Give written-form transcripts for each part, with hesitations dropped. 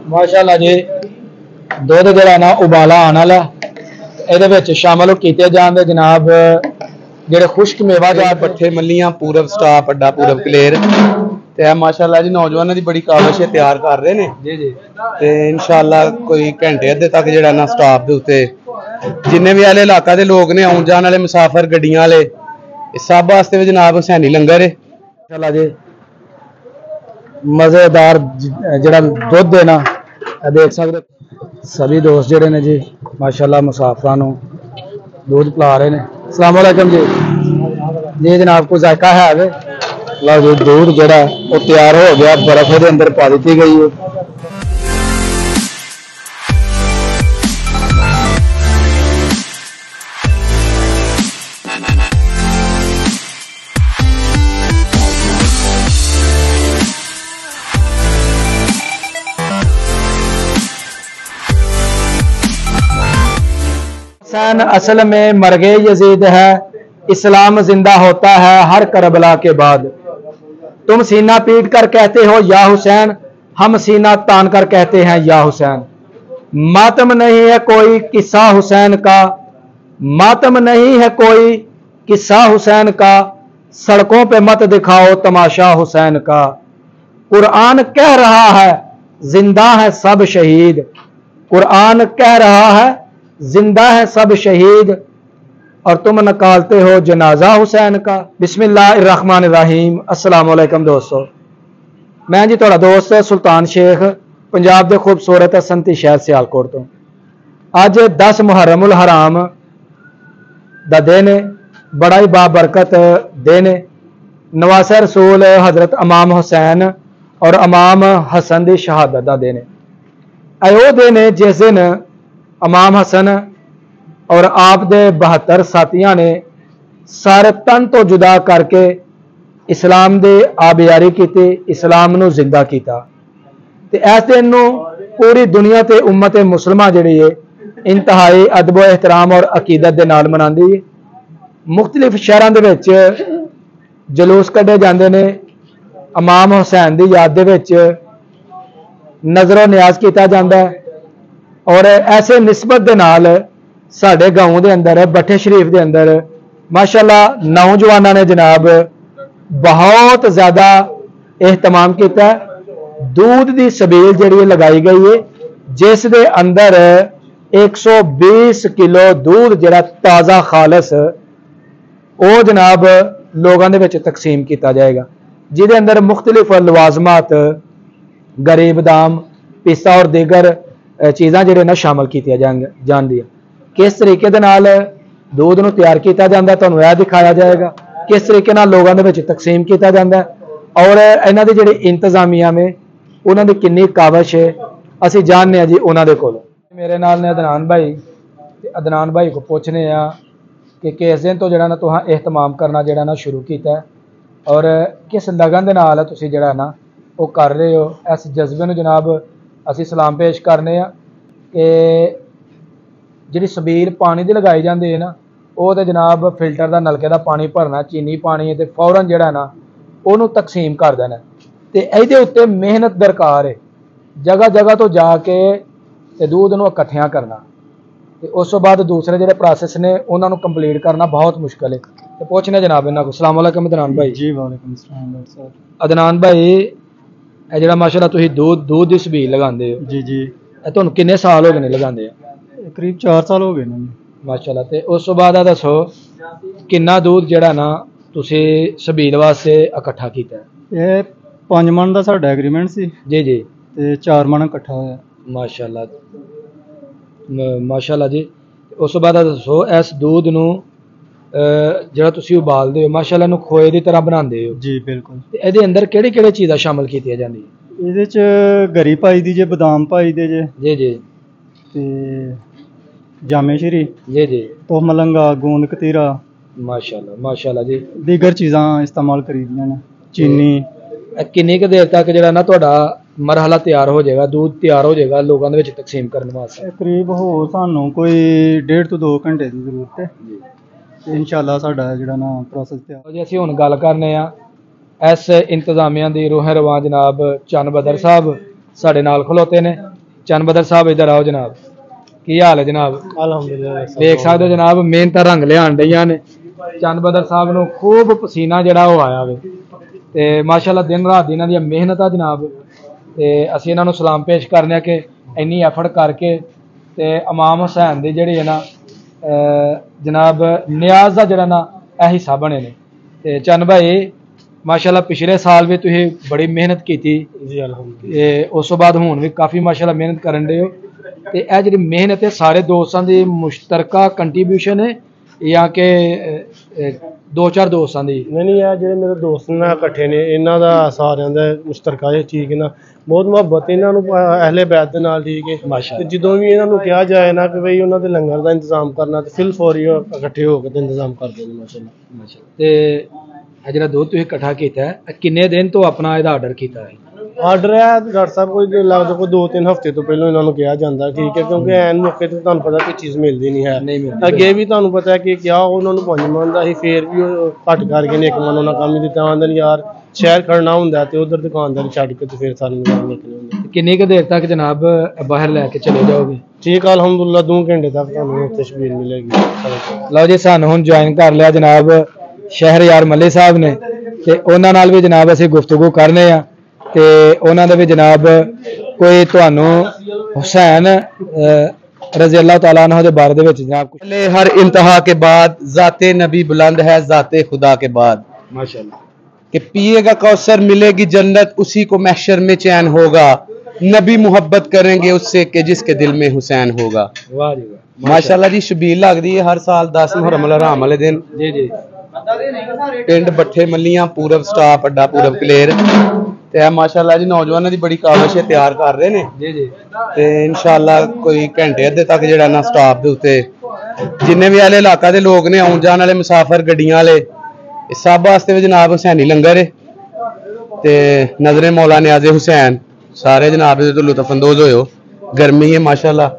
माशाअल्लाह जी दुध जरा ना उबाला आने वाला ये शामिल किए जाते जनाब जेडे खुश्क मेवाजात पट्ठे मल्लियां पूरब स्टाफ अड्डा पूरब कलेर ते माशाअल्लाह जी नौजवानों की बड़ी काविश तैयार कर रहे हैं जी जी ते इंशाअल्लाह कोई घंटे अद्धे तक जरा ना स्टाफ के उत्ते जिन्ने भी आले इलाका के लोग ने आउन जाने वाले मुसाफिर गड्डियां वाले सब वास्ते भी जनाब हुसैनी लंगर है माशाअल्लाह जी मजेदार जरा दुध है ना देख सकते सभी दोस्त जड़े ने जी माशाअल्लाह मुसाफिरां नूं दूध पिला रहे हैं। अस्सलाम वालेकुम जी जी जनाब को जायका है वे लो जी दूध जड़ा वो तैयार हो गया बर्फ के अंदर पा दी गई है। हुसैन असल में मरगे यजीद है, इस्लाम जिंदा होता है हर करबला के बाद। तुम सीना पीट कर कहते हो या हुसैन, हम सीना तान कर कहते हैं या हुसैन। मातम नहीं है कोई किस्सा हुसैन का, मातम नहीं है कोई किस्सा हुसैन का, सड़कों पे मत दिखाओ तमाशा हुसैन का। कुरान कह रहा है जिंदा है सब शहीद, कुरान कह रहा है जिंदा है सब शहीद, और तुम निकालते हो जनाजा हुसैन का। बिस्मिल्लाहिर्रहमानिर्रहीम। अस्सलाम वालेकुम दोस्तों, मैं जी थोड़ा दोस्त सुल्तान शेख पंजाब के खूबसूरत संती शहर सियालकोट तो। अज 10 मुहर्रमुल हराम दा दिन है, बड़ा ही बाबरकत दिन है। नवासे रसूल हजरत इमाम हुसैन और इमाम हसन की शहादत का दिन है। वो दिन है जिस दिन इमाम हसन और आप दे 72 साथियों ने सारे तन तो जुदा करके इस्लाम दे आबियारी की, इस्लाम नू जिंदा किया। ते इस दिन नू पूरी दुनिया ते उम्मत मुसलमान जिहड़ी है इंतहाई अदब एहतराम और अकीदत दे नाल मनांदी है। मुख्तलिफ शहरों दे विच जलूस कढ़े जाते हैं, इमाम हुसैन की याद दे विच नजरो न्याज किया जाता है। और ऐसे निस्बत के नाल साढ़े गाँव के अंदर भट्ठे शरीफ के अंदर माशाअल्लाह नौजवानों ने जनाब बहुत ज़्यादा एहतमाम किया। दूध की सबील जी लगाई गई है जिस दे अंदर 120 किलो दूध जरा ताज़ा खालस वो जनाब लोगों के विच तकसीम किया जाएगा, जिहदे अंदर मुख्तलिफ लवाजमात गरीब दाम पिस्ता और दीगर चीज़ां जिहड़े ना शामिल की जांदियां। किस तरीके दे नाल दूध नूं तैयार किया जाता है तुहानूं यह दिखाया जाएगा, किस तरीके नाल लोगों के विच तकसीम किया जाता है और इन्हां दी जिहड़ी इंतजामिया में उन्हां दी किन्नी काविश है असीं जानने हैं जी उन्हां दे कोलों। मेरे नाल ने अदनान भाई, अदनान भाई को पुछने आ कि किस दिन तो जिहड़ा ना तुहां एहतमाम करना जिहड़ा ना शुरू किया और किस लगन दे नाल तुसीं जिहड़ा ना वो कर रहे हो। इस जज्बे नूं जनाब असीं सलाम पेश करने कि जिहड़ी सबील पानी की लगाई जाती है ना वो तो जनाब फिल्टर का नलके का पानी भरना, चीनी पानी है तो फौरन जिहड़ा ना उन्होंने तकसीम कर देना। तो इहदे उत्ते मेहनत दरकार है, जगह जगह तो जाके ते दूध नूं इकट्ठियां करना ते उस तो बाद दूसरे जिहड़े प्रोसैस ने उन्होंने कंप्लीट करना बहुत मुश्किल है। तो पूछने जनाब इन्हां को। अस्सलाम वालेकुम अदनान भाई। जी वालेकुम अस्सलाम। अदनान भाई ਇਹ ਜਿਹੜਾ ਮਾਸ਼ਾਅੱਲਾ ਤੁਸੀਂ दूध ਦੀ ਸਬੀਲ ਲਗਾਉਂਦੇ ਹੋ जी जी ਇਹ ਤੁਹਾਨੂੰ ਕਿੰਨੇ ਸਾਲ ਹੋ ਗਏ ਨੇ ਲਗਾਉਂਦੇ ਆ? करीब 4 साल हो गए ने ਮਾਸ਼ਾਅੱਲਾ। ਤੇ ਉਸ ਤੋਂ ਬਾਅਦ ਆ ਦੱਸੋ ਕਿੰਨਾ दूध ਜਿਹੜਾ ਨਾ ਤੁਸੀਂ ਸਬੀਲ ਵਾਸਤੇ ਇਕੱਠਾ ਕੀਤਾ? ਇਹ 5 ਮਣ ਦਾ ਸਾਡਾ ਐਗਰੀਮੈਂਟ ਸੀ ਜੀ ਜੀ ਤੇ 4 ਮਣ ਇਕੱਠਾ ਹੋਇਆ। ਮਾਸ਼ਾਅੱਲਾ ਮਾਸ਼ਾਅੱਲਾ ਜੀ। ਉਸ ਤੋਂ ਬਾਅਦ ਆ ਦੱਸੋ ਇਸ दूध ਨੂੰ ਜਿਹੜਾ ਤੁਸੀਂ ਉਬਾਲਦੇ ਹੋ ਮਾਸ਼ਾਅੱਲਾ ਨੂੰ ਖੋਏ ਦੀ ਤਰ੍ਹਾਂ ਬਣਾਉਂਦੇ ਹੋ? ਜੀ ਬਿਲਕੁਲ। ਤੇ ਇਹਦੇ ਅੰਦਰ ਕਿਹੜੀ ਕਿਹੜੀ ਚੀਜ਼ਾਂ ਸ਼ਾਮਲ ਕੀਤੀਆਂ ਜਾਂਦੀਆਂ? ਇਹਦੇ ਚ ਗਰੀ ਪਾਈ ਦੀ ਜੇ, ਬਦਾਮ ਪਾਈ ਦੇ ਜੇ ਜੀ ਜੀ ਤੇ ਜਾਮੇ ਸ਼ਰੀ जी जी ਤੋਹ ਮਲੰਗਾ ਗੂੰਦ ਕਤੀਰਾ माशाल्लाह माशाल्लाह जी। ਦੀਗਰ ਚੀਜ਼ਾਂ ਇਸਤੇਮਾਲ ਕਰੀਦੀਆਂ ਨੇ, ਚੀਨੀ। किन्नी क देर तक ਜਿਹੜਾ ਨਾ ਤੁਹਾਡਾ ਮਰਹਲਾ ਤਿਆਰ ਹੋ ਜਾਏਗਾ, दूध तैयार हो जाएगा लोगों ਦੇ ਵਿੱਚ ਤਕਸੀਮ ਕਰਨ ਵਾਸਤੇ? ਕਰੀਬ ਹੋ ਸਾਨੂੰ ਕੋਈ 1.5 ਤੋਂ 2 ਘੰਟੇ ਦੀ ਜ਼ਰੂਰਤ ਹੈ ਤੇ ਇਨਸ਼ਾਅੱਲਾ ਸਾਡਾ ਜਿਹੜਾ ਨਾ ਪ੍ਰੋਸੈਸ ਤਿਆਰ। ਜੀ ਅਸੀਂ ਹੁਣ ਗੱਲ ਕਰਨੇ ਆ ਇਸ ਇੰਤਜ਼ਾਮੀਆਂ ਦੀ ਰੂਹ ਰਵਾਂ ਜਨਾਬ ਚੰਨ ਬਦਰ साहब ਸਾਡੇ ਨਾਲ ਖਲੋਤੇ ਨੇ। चंद बदर साहब इधर आओ जनाब, की हाल है जनाब? ਅਲਹਮਦੁਲਿਲਾ देख सकते हो जनाब मेहनत रंग लियान डईयां ने। चंद बदर साहब नूं खूब पसीना जिहड़ा वो आया वे ते माशाअल्लाह दिन रात इन्हां दी मेहनत आ जनाब ते असीं इन्हां नूं सलाम पेश करने आ कि इन्नी एफर्ट करके ते इमाम हुसैन दी जिहड़ी है ना जनाब नियाज दा जिहड़ा ना ਇਹ हिस्सा बने ने। ते चंद भाई माशाअल्लाह पिछले साल भी तुसीं बड़ी मेहनत की ਜੀ ਅਲਹਮਦੁਲਿਲਾ उस तो बाद हुण भी काफ़ी माशाअल्लाह मेहनत करन दे हो ते ਇਹ ਜਿਹੜੀ ਮਿਹਨਤ ਹੈ ਸਾਰੇ ਦੋਸਤਾਂ ਦੀ ਮੁਸ਼ਤਰਕਾ ਕੰਟਰੀਬਿਊਸ਼ਨ ਹੈ ਜਾਂ ਕਿ ਦੋ ਚਾਰ ਦੋਸਤਾਂ ਦੀ? ਨਹੀਂ ਇਹ ਜਿਹੜੇ ਮੇਰੇ ਦੋਸਤ ਨਾਲ ਇਕੱਠੇ ਨੇ ਇਹਨਾਂ ਦਾ ਸਾਰਿਆਂ ਦਾ ਮੁਸ਼ਤਰਕਾ ਇਹ ਚੀਜ਼ ਨਾ ਬਹੁਤ ਮੁਹੱਬਤ ਇਹਨਾਂ ਨੂੰ ਅਹਿਲੇ ਬੈਤ ਦੇ ਨਾਲ, ਠੀਕ ਹੈ। ਮਾਸ਼ਾਅੱਲਾ। ਤੇ ਜਦੋਂ ਵੀ ਇਹਨਾਂ ਨੂੰ ਕਿਹਾ ਜਾਏ ਨਾ ਕਿ ਬਈ ਉਹਨਾਂ ਦੇ ਲੰਗਰ ਦਾ ਇੰਤਜ਼ਾਮ ਕਰਨਾ ਤੇ ਫਿਲ ਫੌਰੀ ਇਕੱਠੇ ਹੋ ਕੇ ਤੇ ਇੰਤਜ਼ਾਮ ਕਰਦੇ ਨੇ ਮਾਸ਼ਾਅੱਲਾ। ਤੇ ਇਹ ਜਿਹੜਾ ਦੁੱਧ ਤੁਸੀਂ ਇਕੱਠਾ ਕੀਤਾ ਹੈ ਕਿੰਨੇ ਦਿਨ ਤੋਂ ਆਪਣਾ ਇਹਦਾ ਆਰਡਰ ਕੀਤਾ ਹੈ? ਆਰਡਰ ਹੈ ਡਾਕਟਰ ਸਾਹਿਬ ਕੋਈ ਲੱਗਦਾ ਕੋਈ 2-3 ਹਫ਼ਤੇ ਤੋਂ ਪਹਿਲਾਂ ਇਹਨਾਂ ਨੂੰ ਕਿਹਾ ਜਾਂਦਾ, ਠੀਕ ਹੈ, ਕਿਉਂਕਿ ਐਨ ਮੌਕੇ ਤੇ ਤੁਹਾਨੂੰ ਪਤਾ ਕਿ ਚੀਜ਼ ਮਿਲਦੀ ਨਹੀਂ ਹੈ। ਨਹੀਂ ਮਿਲਦੀ। ਅੱਗੇ ਵੀ ਤੁਹਾਨੂੰ ਪਤਾ ਹੈ ਕਿ ਕਿਹਾ ਉਹਨਾਂ ਨੂੰ 5 ਮਨ ਦਾ ਸੀ, ਫੇਰ ਵੀ ਉਹ ਘੱਟ ਕਰਕੇ ਨੇ 1 ਮਨ ਉਹਨਾਂ ਕੰਮ ਹੀ ਦਿੱਤਾ। ਆਂਦੇ ਨੇ ਯਾਰ ਸ਼ਹਿਰ ਖੜਨਾ ਹੁੰਦਾ ਤੇ ਉਧਰ ਦੁਕਾਨਦਾਰੀ ਛੱਡ ਕੇ ਤੇ ਫਿਰ ਸਾਨੂੰ ਕੰਮ ਨਿਕਲੇ ਹੁੰਦੇ। ਕਿੰਨੀ ਕੁ ਦੇਰ ਤੱਕ ਜਨਾਬ ਬਾਹਰ ਲੈ ਕੇ ਚਲੇ ਜਾਓਗੇ? ਠੀਕ ਅਲਹਮਦੁਲਿਲਾ 2 ਘੰਟੇ ਤੱਕ ਤੁਹਾਨੂੰ ਤਸ਼ਬੀਰ ਮਿਲੇਗੀ। ਲਓ ਜੀ ਸਾਨੂੰ ਹੁਣ ਜੁਆਇਨ ਕਰ ਲਿਆ ਜਨਾਬ ਸ਼ਹਿਰਯਾਰ ਮੱਲੇ ਸਾਹਿਬ ਨੇ ਤੇ ਉਹਨਾਂ ਨਾਲ ਵੀ ਜਨਾਬ ਅਸੀਂ ਗੁਫ਼ਤਗੂ ਕਰਨੇ ਆ ਤੇ ਉਹਨਾਂ ਦੇ ਵੀ ਜਨਾਬ ਕੋਈ ਤੁਹਾਨੂੰ हुसैन रज़ी अल्लाह तआला अन्हु दे बारे दे विच जनाब कुछ? हर इंतहा के बाद ज़ाते नबी बुलंद है ज़ाते खुदा के बाद, माशाअल्लाह, कि पिएगा कौसर मिलेगी जन्नत उसी को महशर में चैन होगा, नबी मोहब्बत करेंगे उससे कि जिसके दिल में हुसैन होगा। वाह जी वाह, माशाअल्लाह जी शबील लगदी है हर साल 10 मुहर्रम अल हराम वाले दिन। जी जी। पिंड बट्ठे मल्लियां पूरब स्टाफ अड्डा पूरब कलेर ਤੇ ਮਾਸ਼ਾਅੱਲਾ ਜੀ ਨੌਜਵਾਨਾਂ ਦੀ ਬੜੀ ਕਾਬਿਸ਼ ਤਿਆਰ ਕਰ ਰਹੇ ਨੇ ਜੀ ਜੀ ਤੇ ਇਨਸ਼ਾਅੱਲਾ ਕੋਈ ਘੰਟੇ ਅੱਧੇ ਤੱਕ ਜਿਹੜਾ ਨਾ ਸਟਾਪ ਦੇ ਉੱਤੇ ਜਿੰਨੇ ਵੀ ਆਲੇ ਇਲਾਕਾ ਦੇ ਲੋਕ ਨੇ ਆਉਣ ਜਾਣ ਵਾਲੇ ਮੁਸਾਫਰ ਗੱਡੀਆਂ ਵਾਲੇ ਇਹ ਸਭ ਵਾਸਤੇ ਵੀ ਜਨਾਬ ਹੁਸੈਨੀ ਲੰਗਰ ਹੈ ਤੇ ਨਜ਼ਰੇ ਮੌਲਾ ਨਿਆਜ਼ੇ ਹੁਸੈਨ ਸਾਰੇ ਜਨਾਬ ਦੇ ਤੋਂ ਲੁਤਫਅੰਦੋਜ਼ ਹੋਇਓ। ਗਰਮੀ ਹੈ ਮਾਸ਼ਾਅੱਲਾ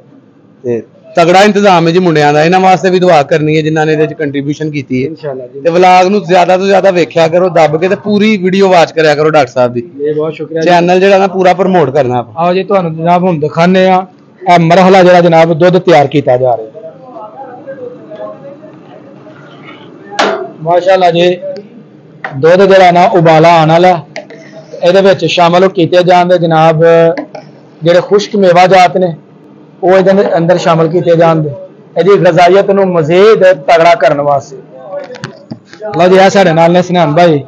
ਤੇ ਤਗੜਾ ਇੰਤਜ਼ਾਮ ਹੈ ਜੀ ਮੁੰਡਿਆਂ ਦਾ। ਇਹਨਾਂ ਵਾਸਤੇ ਵੀ ਦੁਆ ਕਰਨੀ ਹੈ ਜਿਨ੍ਹਾਂ ਨੇ ਇਹਦੇ ਚ ਕੰਟਰੀਬਿਊਸ਼ਨ ਕੀਤੀ ਹੈ इंशाल्लाह जी। ਤੇ ਵਲੌਗ ਨੂੰ ਜ਼ਿਆਦਾ ਤੋਂ ਜ਼ਿਆਦਾ ਵੇਖਿਆ ਕਰੋ, ਦੱਬ ਕੇ ਤੇ ਪੂਰੀ ਵੀਡੀਓ ਵਾਚ ਕਰਿਆ ਕਰੋ ਡਾਕਟਰ ਸਾਹਿਬ ਦੀ। ये बहुत शुक्रिया जी। ਚੈਨਲ ਜਿਹੜਾ ਨਾ ਪੂਰਾ ਪ੍ਰਮੋਟ ਕਰਨਾ ਆਪਾਂ। आओ जी ਤੁਹਾਨੂੰ ਜਨਾਬ ਹੁਣ ਦਿਖਾਣੇ ਆ ਇਹ ਮਰਹਲਾ ਜਿਹੜਾ ਜਨਾਬ ਦੁੱਧ ਤਿਆਰ ਕੀਤਾ ਜਾ ਰਿਹਾ ਮਾਸ਼ਾਅੱਲਾ ਜੀ। ਦੁੱਧ ਜਿਹੜਾ ਨਾ ਉਬਾਲਾ ਆਉਣ ਵਾਲਾ ਇਹਦੇ ਵਿੱਚ ਸ਼ਾਮਲ ਕੀਤੇ ਜਾਂਦੇ ਜਨਾਬ ਜਿਹੜੇ ਖੁਸ਼ਕ ਮੇਵਾਜਾਤ ਨੇ ਉਹ ਇਹਦੇ ਅੰਦਰ ਸ਼ਾਮਲ ਕੀਤੇ ਜਾਂਦੇ ਇਹਦੀ ਗਜ਼ਾਈਅਤ ਨੂੰ ਮਜ਼ੀਦ ਤਗੜਾ ਕਰਨ ਵਾਸਤੇ। ਲਓ ਜੀ ਇਹ ਸਾਡੇ ਨਾਲ ਨੇ ਸਨਾਨ ਭਾਈ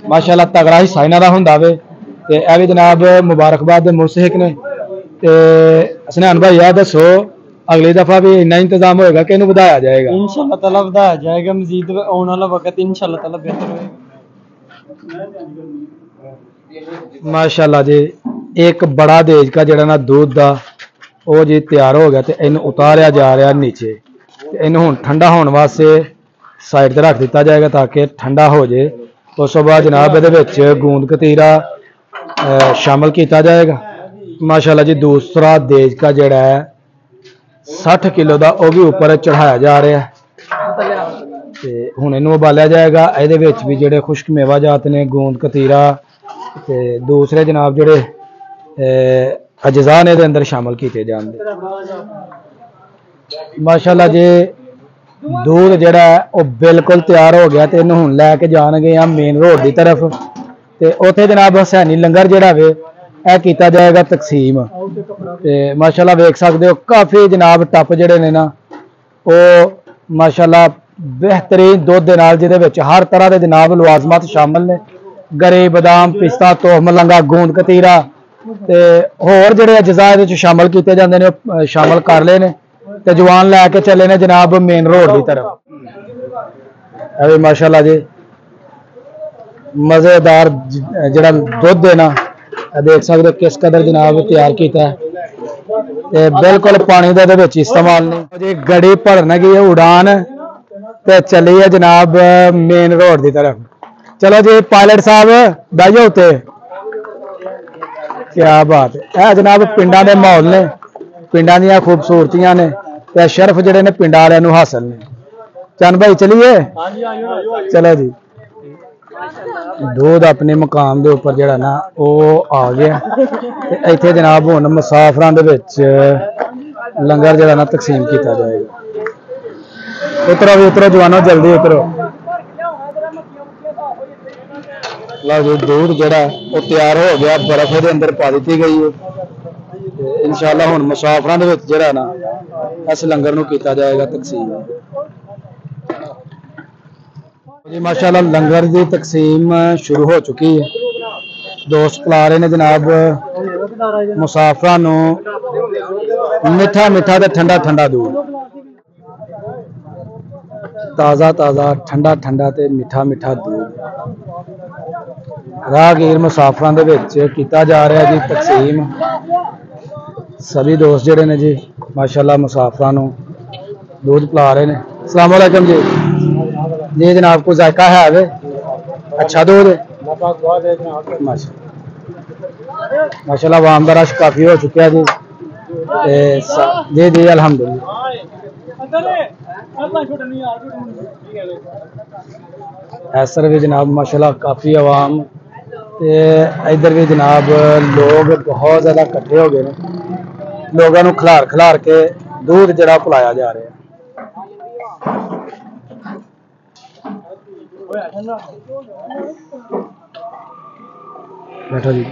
ਮਾਸ਼ਾਅੱਲਾ ਤਗੜਾ ਹਿੱਸਾ ਇਹਨਾਂ ਦਾ ਹੁੰਦਾ ਵੇ ਤੇ ਇਹ ਵੀ ਜਨਾਬ ਮੁਬਾਰਕਬਾਦ ਦੇ ਮੁਸਹਿਕ ਨੇ ਤੇ ਸਨਾਨ ਭਾਈ ਇਹ ਦੱਸੋ अगली दफा भी इन्ना इंतजाम होएगा कि इन्हें बढ़ाया जाएगा? इंशाअल्लाह ताला बढ़ाया जाएगा, मजीद आने वाला वक्त इंशाअल्लाह ताला बेहतर होएगा। माशाअल्लाह जी। एक बड़ा देज का जड़ा ना दूध दा वो जी तैयार हो गया ते इन उतारिया जा रहा नीचे ते इन हुण ठंडा होने वास्ते साइड ते रख दिता जाएगा ताकि ठंडा हो जाए। उस तो बाद जनाब इहदे विच गूंद कतीरा शामिल किया जाएगा। माशाअल्लाह जी। दूसरा देज का जड़ा है 60 किलो का वह भी उपर चढ़ाया जा रहा है ते हुण इहनूं उबालिया जाएगा। इहदे विच भी जिहड़े खुश्क मेवाजात ने गूंद कतीरा ते दूसरे जनाब जिहड़े अजजा ने इहदे अंदर शामिल किए जांदे। माशाअल्लाह जी। दूध जिहड़ा है वह बिल्कुल तैयार हो गया ते इहनूं हुण लैके जाणगे आ मेन रोड की तरफ ते उत्थे जनाब हुसैनी लंगर जिहड़ा वे यह किया जाएगा तकसीम ते माशाअल्लाह वेख सकते हो काफ़ी जनाब टप जिहड़े ने ना वो माशाअल्लाह बेहतरीन दुध दे नाल जिहदे विच हर तरह के जनाब लवाजमात शामिल ने। गरे बादाम पिस्ता तोह मलंगा गूंद कतीरा ते होर जिहड़े अजजा इहदे विच शामिल किए जांदे ने शामिल कर लए ने ते जवान लैके चले ने जनाब मेन रोड की तरफ। अभी माशाअल्लाह जी मज़ेदार जिहड़ा दुध है ना देख सकते किस कदर जनाब तैयार किया है बिल्कुल पानी का इस्तेमाल नहीं जी। गड़ी भरन की उड़ान ते चली है जनाब मेन रोड की तरफ। चलो जी पायलट साहब बैठो उत्ते। क्या बात है जनाब पिंडा के माहौल ने पिंडा दी खूबसूरतियां ने ते शरफ जिहड़े ने पिंडा वालियां नूं हासिल ने। चंद भाई चलिए चलो जी। दूध अपने मुकाम के उपर जरा ना वो आ गया ते इत्थे जनाब हुण मुसाफरां दे विच लंगर जरा ना तकसीम किया जाएगा। उतरो भी उतरो जवानों जल्दी उतरो। लो जी दूध जरा वो तैयार हो गया, बर्फ के अंदर पा दी गई है। इंशाअल्लाह हुण मुसाफरां दे विच जरा ना इस लंगर नूं किया जाएगा तकसीम। जी माशाअल्लाह लंगर की तकसीम शुरू हो चुकी है। दोस्त पिला रहे ने जनाब मुसाफरां नूं मिठा मिठा ते ठंडा ठंडा दूध, ताज़ा ताज़ा ठंडा ठंडा ते मिठा मिठा दूध राहगीर मुसाफरां दे विच कीता जा रहा है जी तकसीम। सभी दोस्त जिहड़े ने जी माशाअल्लाह मुसाफरां नूं दूध पिला रहे ने। अस्सलाम वालेकुम जी। जी जनाब को जायका है वे अच्छा दूध है माशाल्लाह। आवाम का रश काफ़ी हो चुका जी। जी जी अल्हम्दुलिल्लाह। ऐसर भी जनाब माशाल्लाह काफ़ी आवाम ते इधर भी जनाब लोग बहुत ज़्यादा इकट्ठे हो गए हैं। लोगों को खिलार खिलार के दूध जरा पिलाया जा रहा है। बैठो जी।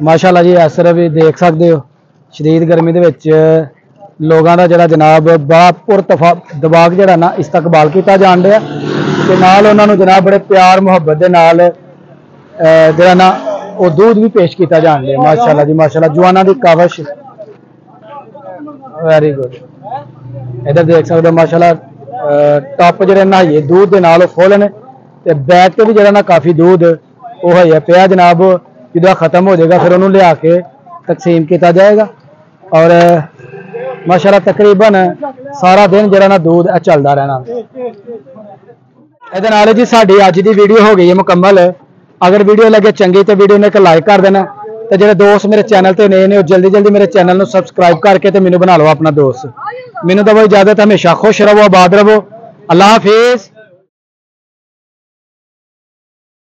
माशाअल्लाह जी इस तरह भी देख सकते हो शदीद गर्मी दे विच लोगों का जरा जनाब बड़ा पुरतफा दबाग जरा ना इस्तकबाल किया जान रहा ते नाल उन्हां नूं जनाब बड़े प्यार मुहब्बत दे नाल जरा ना वो दूध भी पेश किया जान रहा। माशाअल्लाह जी माशाअल्लाह जवानों की कावश वेरी गुड। इधर देख सकते हो माशाअल्लाह टप जड़े नहाइए दूध के नाल फुल ने ते बैक ते भी जरा ना काफ़ी दूध वो है पिया जनाब। जो ख़त्म हो जाएगा फिर उन्होंने लिया के तकसीम किया जाएगा और माशाअल्लाह तकरीबन सारा दिन जरा ना दूध चलता रहना। इहदे नाल जी साडी अज की वीडियो हो गई है मुकम्मल। अगर वीडियो लगे चंगी तो वीडियो ने एक लाइक कर देना तो जो दोस्त मेरे चैनल पर नए ने जल्दी जल्दी मेरे चैनल को सबसक्राइब करके तो मैनू बना लो अपना दोस्त। मैनू दवो इजाजत, हमेशा खुश रहो आबाद रहो। अल्लाह हाफिज़।